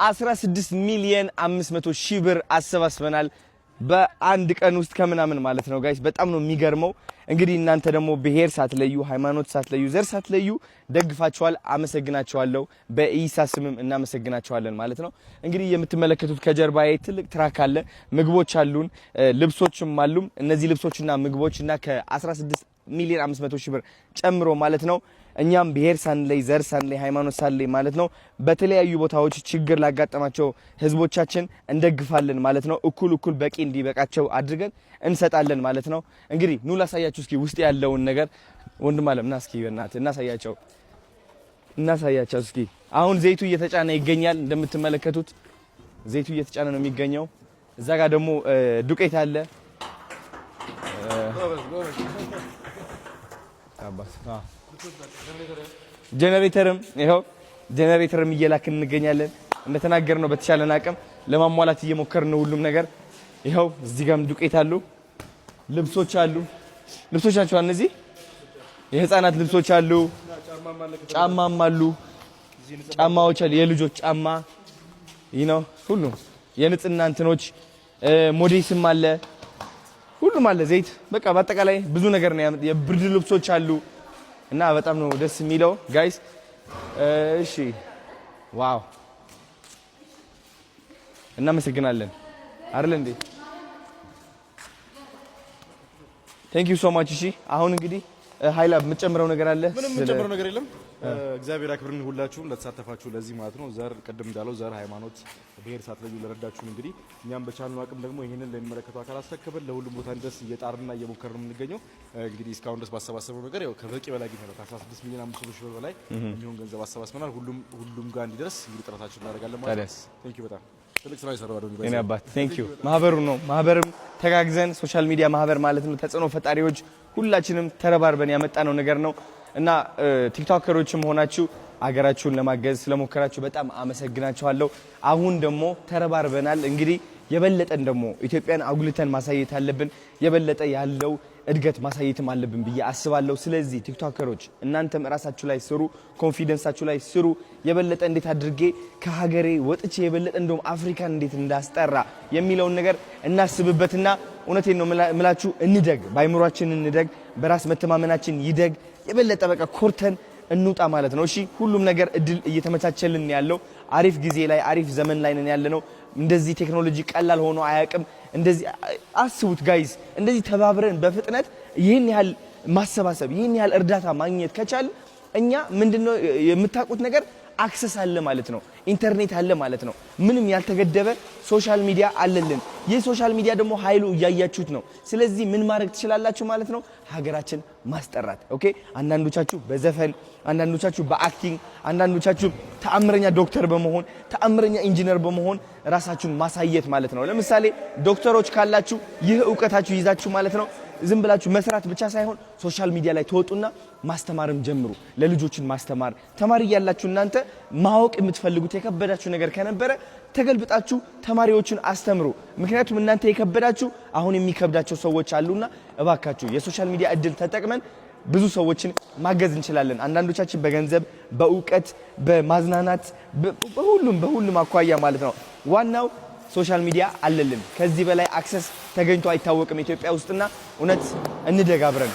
16 ሚሊዮን 500 ሺህ ብር አሰባስበናል በአንድ ቀን ውስጥ ከምናምን ማለት ነው ጋይስ በጣም ነው የሚገርመው እንግዲህ እናንተ ደግሞ ብሄር ሳትለዩ ሃይማኖት ሳትለዩ ዘር ሳትለዩ ደግፋችኋል አመሰግናችኋለሁ በኢሳ ስምም እናመሰግናችኋለን ማለት ነው እንግዲህ የምትመለከቱት ከጀርባዬ ትልቅ ትራክ አለ ምግቦች አሉን ልብሶችም አሉም እነዚህ ልብሶችና ምግቦችና ከ16 ሚሊዮን 500 ሺህ ብር ጨምሮ ማለት ነው እኛም ብሄር ሳንለይ ዘር ሳንለይ ሃይማኖት ሳንለይ ማለት ነው በተለያዩ ቦታዎች ችግር ላጋጠማቸው ህዝቦቻችን እንደግፋለን ማለት ነው እኩል በቂ እንዲበቃቸው አድርገን እንሰጣለን ማለት ነው እንግዲህ ኑ ላሳያችሁ እስኪ ውስጥ ያለውን ነገር ወንድም አለምና እስኪ በእናት እናሳያቸው እስኪ አሁን ዘይቱ እየተጫነ ይገኛል እንደምትመለከቱት ዘይቱ እየተጫነ ነው የሚገኘው እዛ ጋር ደግሞ ዱቄት አለ ጀነሬተርም ይሄው ጀነሬተርም እየላክን እንገኛለን እንደተናገርነው በተቻለን አቅም ለማሟላት እየሞከርን ሁሉም ነገር ይሄው እዚህ ጋርም ዱቄት አሉ ልብሶች ናቸው እነዚህ የህፃናት ልብሶች አሉ ጫማም አሉ ጫማዎች አሉ የልጆች ጫማ ሁሉም የንጽህና እንትኖች ሞዴስም አለ ሁሉም አለ ዘይት በቃ በአጠቃላይ ብዙ ነገር ነው የብርድ ልብሶች አሉ እና በጣም ነው ደስ የሚለው ጋይስ እሺ ዋው እናመሰግናለን አይደል እንዴ ቴንክ ዩ ሶ ማች እሺ አሁን እንግዲህ ኃይላ የምትጨምረው ነገር አለ ምንም የምትጨምረው ነገር የለም እግዚአብሔር ያክብርን ሁላችሁም ለተሳተፋችሁ ለዚህ ማለት ነው ዘር ቀደም እንዳለው ዘር ሃይማኖት ብሄር ሳትለዩ ለረዳችሁን እንግዲህ እኛም በቻልነው አቅም ደግሞ ይሄንን ለሚመለከተው አካል አስተከበል ለሁሉም ቦታ እንደስ እየጣርና እየሞከርን የምንገኘው እንግዲህ እስካሁን ድረስ ባሰባሰበው ነገር ያው ከበቂ በላይ ግን ከ16 ሚሊዮን 500 ሺህ ብር በላይ የሚሆን ገንዘብ አሰባስበናል ሁሉም ጋር እንዲደርስ እንግዲህ ጥረታችንን እናደርጋለን ማለት ነው ቴንክ ዩ በጣም ትልቅ ስራ ይሰራው አዶኒ እኔ አባት ቴንክ ዩ ማህበርም ተጋግዘን ሶሻል ሚዲያ ማህበር ማለት ነው ተጽዕኖ ፈጣሪዎች ሁላችንም ተረባርበን ያመጣነው ነገር ነው እና ቲክቶከሮችም ሆናችሁ አገራችሁን ለማገዝ ስለሞከራችሁ በጣም አመሰግናችኋለሁ አሁን ደግሞ ተረባርበናል እንግዲህ የበለጠን ደግሞ ኢትዮጵያን አጉልተን ማሳየት አለብን የበለጠ ያለው እድገት ማሳየትም አለብን ብዬ አስባለሁ ስለዚህ ቲክቶከሮች እናንተም ራሳችሁ ላይ ስሩ ኮንፊደንሳችሁ ላይ ስሩ የበለጠ እንዴት አድርጌ ከሀገሬ ወጥቼ የበለጠ እንደውም አፍሪካን እንዴት እንዳስጠራ የሚለውን ነገር እናስብበትና እውነቴን ነው ምላችሁ እንደግ ባይምሯችን እንደግ በራስ መተማመናችን ይደግ የበለጠ በቃ ኮርተን እንውጣ ማለት ነው እሺ ሁሉም ነገር እድል እየተመቻቸልን ያለው አሪፍ ጊዜ ላይ አሪፍ ዘመን ላይ ነን ያለነው እንደዚህ ቴክኖሎጂ ቀላል ሆኖ አያቅም እንደዚህ አስቡት ጋይስ እንደዚህ ተባብረን በፍጥነት ይሄን ያህል ማሰባሰብ ይሄን ያህል እርዳታ ማግኘት ከቻል እኛ ምንድነው የምታውቁት ነገር አክሰስ አለ ማለት ነው ኢንተርኔት አለ ማለት ነው ምንም ያልተገደበ ሶሻል ሚዲያ አለልን የሶሻል ሚዲያ ደግሞ ኃይሉ እያያችሁት ነው ስለዚህ ምን ማድረግ ትችላላችሁ ማለት ነው ሀገራችን ማስጠራት ኦኬ አንዳንዶቻችሁ በዘፈን አንዳንዶቻችሁ በአክቲንግ አንዳንዶቻችሁ ተአምረኛ ዶክተር በመሆን ተአምረኛ ኢንጂነር በመሆን ራሳችሁን ማሳየት ማለት ነው ለምሳሌ ዶክተሮች ካላችሁ ይህ ዕውቀታችሁ ይዛችሁ ማለት ነው ዝም ብላችሁ መስራት ብቻ ሳይሆን ሶሻል ሚዲያ ላይ ተወጡና ማስተማርም ጀምሩ ለልጆችን ማስተማር ተማሪ ያላችሁ እናንተ ማወቅ የምትፈልጉት የከበዳችሁ ነገር ከነበረ ተገልብጣችሁ ተማሪዎችን አስተምሩ ምክንያቱም እናንተ የከበዳችሁ አሁን የሚከብዳቸው ሰዎች አሉና እባካችሁ የሶሻል ሚዲያ እድል ተጠቅመን ብዙ ሰዎችን ማገዝ እንችላለን አንዳንዶቻችን በገንዘብ በእውቀት በማዝናናት በሁሉም አኳያ ማለት ነው ዋናው ሶሻል ሚዲያ አለልን ከዚህ በላይ አክሰስ ተገኝቶ አይታወቅም ኢትዮጵያ ውስጥና እውነት እንደጋብረን